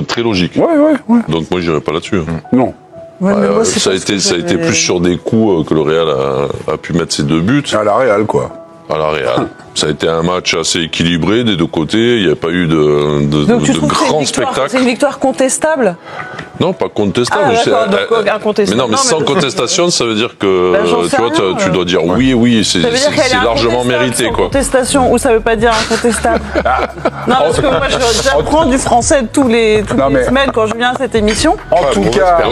très logique. Ouais. Donc moi, je n'irai pas là-dessus. Non. Ouais, mais moi, Ça a été plus sur des coups que le Real a pu mettre ses 2 buts. À la Real, quoi. À la Real. Ça a été un match assez équilibré des 2 côtés. Il n'y a pas eu de grand spectacle. C'est une victoire contestable? Non, pas contestable. Ah, donc incontestable. Mais non, mais sans contestation, ça veut dire que tu dois dire oui, c'est largement mérité, quoi. Contestation, ou ça veut pas dire incontestable. Non, parce que moi, j'apprends du français toutes les semaines quand je viens à cette émission. En tout cas,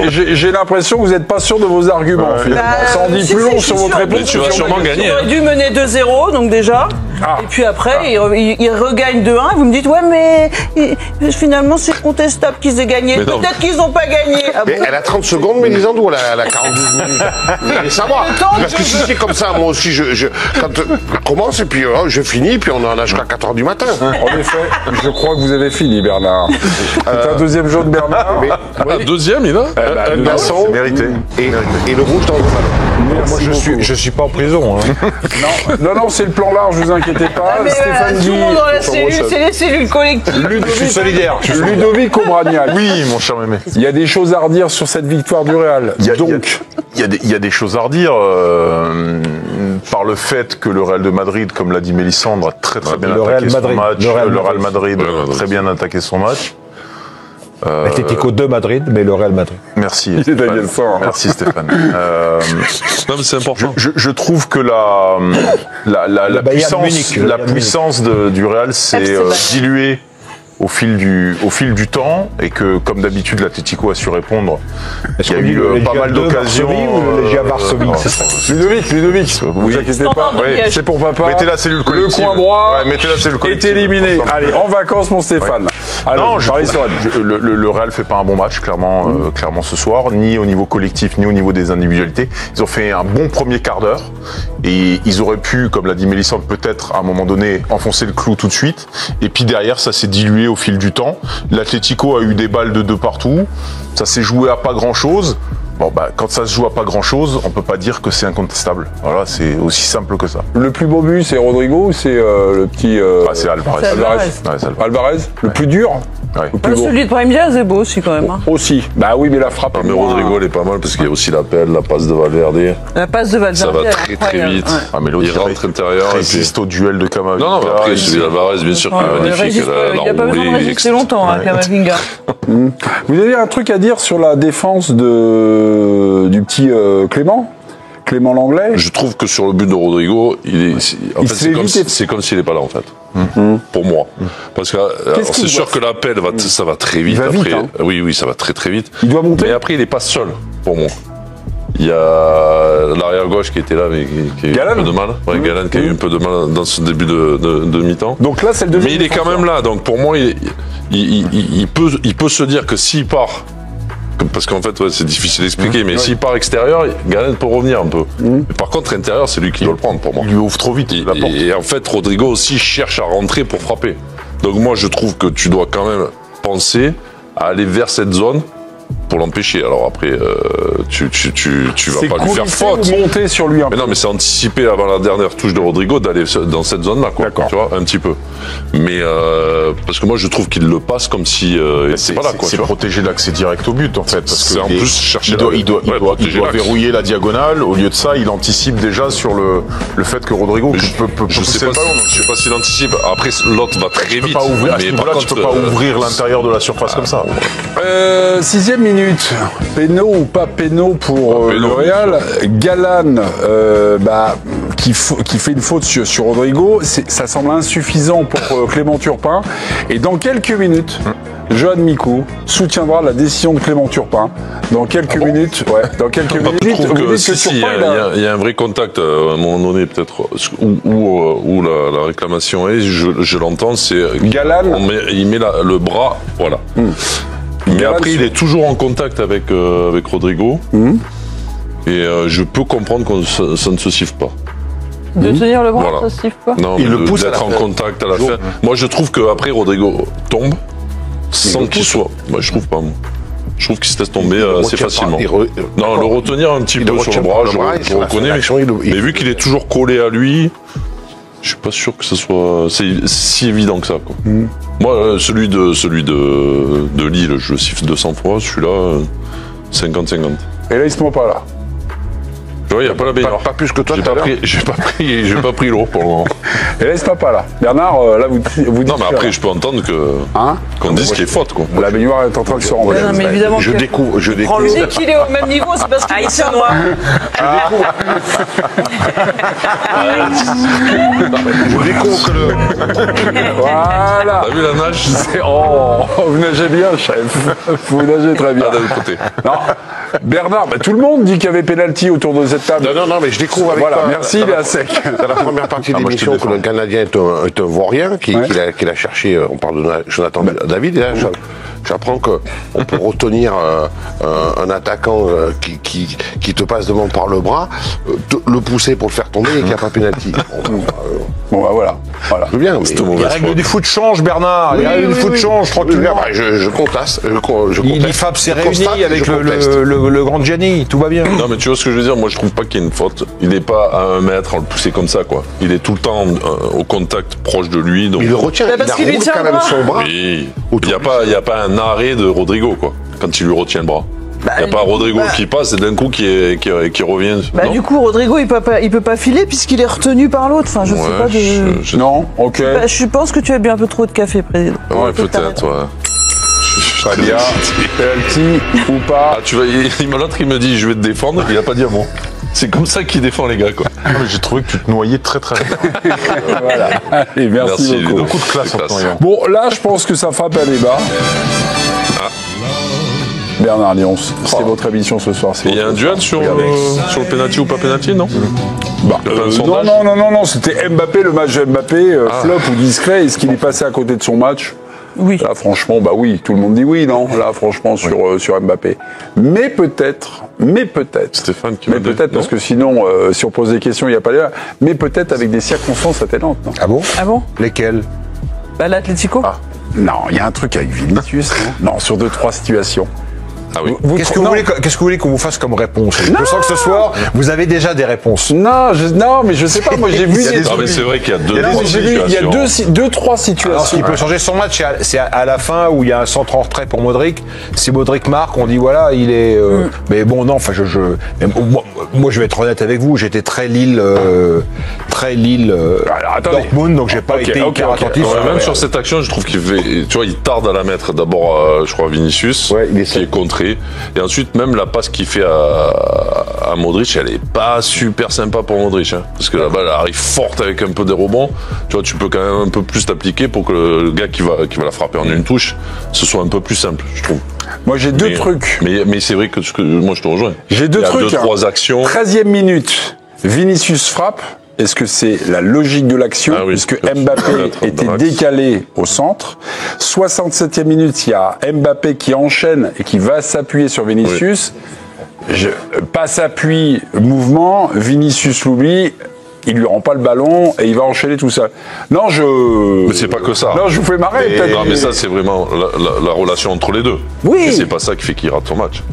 j'ai l'impression que vous n'êtes pas sûr de vos arguments. Ça en dit plus long sur votre réponse. Tu vas sûrement gagner. Il aurait dû mener 2-0, donc déjà. Et puis après, il regagne 2-1. Et vous me dites, ouais, mais finalement, c'est contestable qu'ils aient gagné. Peut-être qu'ils n'ont pas gagné. Mais elle a 30 secondes, Mélisande, ou elle a 42 minutes? Mais savoir. Parce que si c'est comme ça, moi aussi, quand on commence, et puis je finis, puis on en a jusqu'à 4h du matin. En effet, je crois que vous avez fini, Bernard. C'est un deuxième jaune, Bernard. Un deuxième, il a un garçon mérité. Et le rouge dans le ballon. Moi, je suis pas en prison. Non, c'est le plan large, vous inquiétez pas. Stéphane Tout le monde dans la cellule, c'est les cellules collectives. Je suis solidaire. Ludovic Obraniak. Oui, mon cher mémé. Il y a des choses à redire sur cette victoire du Real. Il y a des choses à redire par le fait que le Real de Madrid, comme l'a dit Mélisandre, a très bien attaqué son match. Le Real Madrid a très bien attaqué son match. Atlético de Madrid, mais le Real Madrid. Merci Stéphane. Merci Stéphane. Non, mais c'est important. Je trouve que la puissance du Real s'est diluée au fil du temps, et que, comme d'habitude, l'Atlético a su répondre. Il y a eu pas mal d'occasions. Ludovic, vous inquiétez pas. C'est pour papa. Mettez la cellule collective. Le coin droit mettez la cellule collective. est éliminé. Allez, en vacances, mon Stéphane. Non, le Real fait pas un bon match, clairement ce soir, ni au niveau collectif, ni au niveau des individualités. Ils ont fait un bon premier quart d'heure, et ils auraient pu, comme l'a dit Mélisande, peut-être à un moment donné enfoncer le clou tout de suite. Et puis derrière, ça s'est dilué au fil du temps. L'Atlético a eu des balles de partout. Ça s'est joué à pas grand-chose. Bon, quand ça se joue à pas grand-chose, on peut pas dire que c'est incontestable. Voilà, c'est aussi simple que ça. Le plus beau but, c'est Rodrigo ou c'est le petit... c'est Alvarez. Alvarez. Le plus dur. Ouais. Celui de Brahim Diaz est beau aussi, quand même. Aussi. Bah oui, mais la frappe... mais Rodrigo, elle est pas mal, parce qu'il y a aussi l'appel, la passe de Valverde. La passe de Valverde. Ça va très vite. Ouais. Mais l'autre, il rentre intérieur. Il résiste au duel de Camavinga. Non, mais après, celui d'Alvarez, bien sûr, qui est magnifique. Il n'a pas besoin de résister longtemps, Camavinga. Vous avez un truc à dire sur la défense du petit Clément Langlais? Je trouve que sur le but de Rodrigo, c'est comme s'il n'est pas là, en fait. Pour moi. Parce que c'est sûr que l'appel, ça va très vite. Oui, ça va très vite. Il doit monter. Mais après, il n'est pas seul, pour moi. Il y a l'arrière-gauche qui était là, mais qui a eu un peu de mal. Galan qui a eu un peu de mal dans ce début de mi-temps. Donc là, c'est le deuxième. Mais il est quand même là. Donc pour moi, il peut se dire que s'il part, parce qu'en fait, c'est difficile d'expliquer, mais s'il part extérieur, Galan peut revenir un peu. Mais par contre, intérieur, c'est lui qui doit le prendre pour moi. Il lui ouvre trop vite la porte. Et en fait, Rodrigo aussi cherche à rentrer pour frapper. Donc moi, je trouve que tu dois quand même penser à aller vers cette zone pour l'empêcher. Alors après, tu vas pas lui faire faute. Monter sur lui un peu. Mais non, mais c'est anticipé avant la dernière touche de Rodrigo d'aller dans cette zone-là, quoi. Tu vois, un petit peu. Mais parce que moi, je trouve qu'il le passe comme si c'est pas là, quoi. C'est protéger l'accès direct au but, en fait. Parce que en plus chercher il doit verrouiller la diagonale. Au lieu de ça, il anticipe déjà sur le fait que Rodrigo peut pousser le ballon. Je sais pas s'il anticipe. Après, l'autre va très vite. Mais par contre, tu peux pas ouvrir l'intérieur de la surface comme ça. 6e minute. Péno ou pas péno pour le Real. Galan qui fait une faute sur Rodrigo. Ça semble insuffisant pour Clément Turpin. Et dans quelques minutes, Johan Micou soutiendra la décision de Clément Turpin. Dans quelques minutes, dans quelques minutes. Je trouve que il y a un vrai contact à un moment donné, peut-être, où la réclamation est, je l'entends, c'est Galan. Il met le bras, voilà. Mais après, il est toujours en contact avec Rodrigo. Et je peux comprendre que ça ne se siffle pas. De tenir le bras, ça ne se siffle pas. Non, il le pousse d'être en contact à la fin. Moi, je trouve qu'après, Rodrigo tombe sans qu'il soit. Moi, je trouve pas. Je trouve qu'il se laisse tomber assez facilement. Non, le retenir un petit peu sur le bras, je reconnais. Mais vu qu'il est toujours collé à lui, Je suis pas sûr que ce soit si évident que ça, quoi. Moi, celui de Lille, je le siffle 200 fois, celui-là, 50-50. Et là, il se ment pas là. Tu vois, il n'y a pas la baignoire. Pas plus que toi, J'ai pas pris l'eau pour le moment. Et là, il se ment pas là. Bernard, là, vous dites. Non, mais après, je peux entendre qu'on dise qu'il est faute, quoi. La baignoire est en train de se rendre. Non, mais évidemment. Je découvre. Tu dis qu'il est au même niveau, c'est parce qu'il est noir. Je découvre que le. Voilà. T'as vu la nage? Oh, vous nagez bien, chef. Vous nagez très bien. Ah, d'un côté. Non, Bernard, tout le monde dit qu'il y avait pénalty autour de cette table. Non, mais je découvre avec Voilà, toi, merci, il est à sec. Dans la première partie de l'émission, que le Canadien est un Vaurien, qu'il a cherché, on parle de Jonathan David, et là, j'apprends qu'on peut retenir un attaquant qui te passe devant par le bras, le pousser pour le faire tomber et qu'il n'y a pas pénalty. Bon, bah voilà. C'est bien, mais... Les règles du foot changent, Bernard. Les règles du foot changent, tranquillement. Je conteste. L'IFAB s'est réuni avec le grand Gianni, tout va bien. Non, mais tu vois ce que je veux dire? Moi, je trouve pas qu'il y ait une faute. Il n'est pas à 1 mètre à le pousser comme ça, quoi. Il est tout le temps au contact proche de lui. Donc... Il le retient, il roule quand même son bras. Oui. Il n'y a pas un arrêt de Rodrigo, quoi, quand il lui retient le bras. Il n'y a pas Rodrigo qui passe et d'un coup qui revient. Bah, du coup, Rodrigo, il peut pas filer puisqu'il est retenu par l'autre. Enfin, je sais pas de. Non, ok. Bah, je pense que tu as bu un peu trop de café, président. Ouais, peut-être, ouais. Très bien. Penalty ou pas. Ah, tu vois, l'autre, il me dit, je vais te défendre, il n'a pas dit un mot. C'est comme ça qu'il défend les gars, quoi. J'ai trouvé que tu te noyais très très bien. Voilà. Allez, merci beaucoup. Beaucoup de classe en ce moment. Bon, là, je pense que ça frappe un débat. Bernard Lyons, c'est votre émission ce soir. Il y a un duel sur le penalty ou pas penalty, non? Non, c'était Mbappé, le match de Mbappé, flop ou discret. Est-ce qu'il est passé à côté de son match? Oui. Là, franchement, bah oui, tout le monde dit oui, non? Là, franchement, sur Mbappé. Mais peut-être. Stéphane qui Mais peut-être, parce que sinon, si on pose des questions, il n'y a pas de... Mais peut-être avec des circonstances atténuantes, non? Ah bon? Ah bon? Lesquelles? Bah, l'Atlético. Non, il y a un truc avec Vinicius, non, sur 2-3 situations. Ah oui. Qu'est-ce que vous voulez qu'on vous fasse comme réponse? Je sens que ce soir, vous avez déjà des réponses. Non, mais je sais pas, moi j'ai vu... Non, mais c'est vrai qu'il y a Il y a deux, trois situations. Alors, ce qui peut changer son match, c'est à la fin où il y a un centre en retrait pour Modric. Si Modric marque, on dit voilà, il est. Mais bon, non, enfin, moi, je vais être honnête avec vous. J'étais très Lille, Dortmund, donc j'ai pas été hyper attentif. Même sur cette action, je trouve qu'il fait. Tu vois, il tarde à la mettre. D'abord, je crois, Vinicius, qui est contré. Et ensuite, même la passe qu'il fait à Modric, elle est pas super sympa pour Modric. Hein, parce que la balle arrive forte avec un peu des rebonds. Tu vois, tu peux quand même un peu plus t'appliquer pour que le gars qui va la frapper en une touche, ce soit un peu plus simple, je trouve. Moi, j'ai deux trucs. Mais c'est vrai que moi, je te rejoins. J'ai deux trucs. 2-3 actions. 13e minute, Vinicius frappe. Est-ce que c'est la logique de l'action? Puisque Mbappé était décalé au centre. 67e minute, il y a Mbappé qui enchaîne et qui va s'appuyer sur Vinicius. Passe appui, mouvement, Vinicius l'oublie. Il lui rend pas le ballon et il va enchaîner tout ça. Non, Mais c'est pas que ça. Non, je vous fais marrer. Non, mais ça, c'est vraiment la relation entre les deux. Oui. Et c'est pas ça qui fait qu'il rate son match.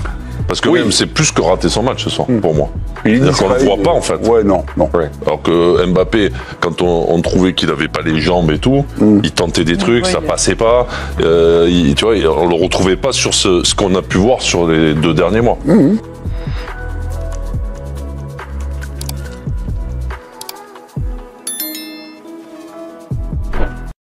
Parce que même, c'est plus que rater son match ce soir, pour moi. C'est-à-dire qu'on ne le voit pas, en fait. Ouais, non. Alors que Mbappé, quand on trouvait qu'il n'avait pas les jambes et tout, il tentait des trucs, ça passait pas. Tu vois, on le retrouvait pas sur ce qu'on a pu voir sur les 2 derniers mois.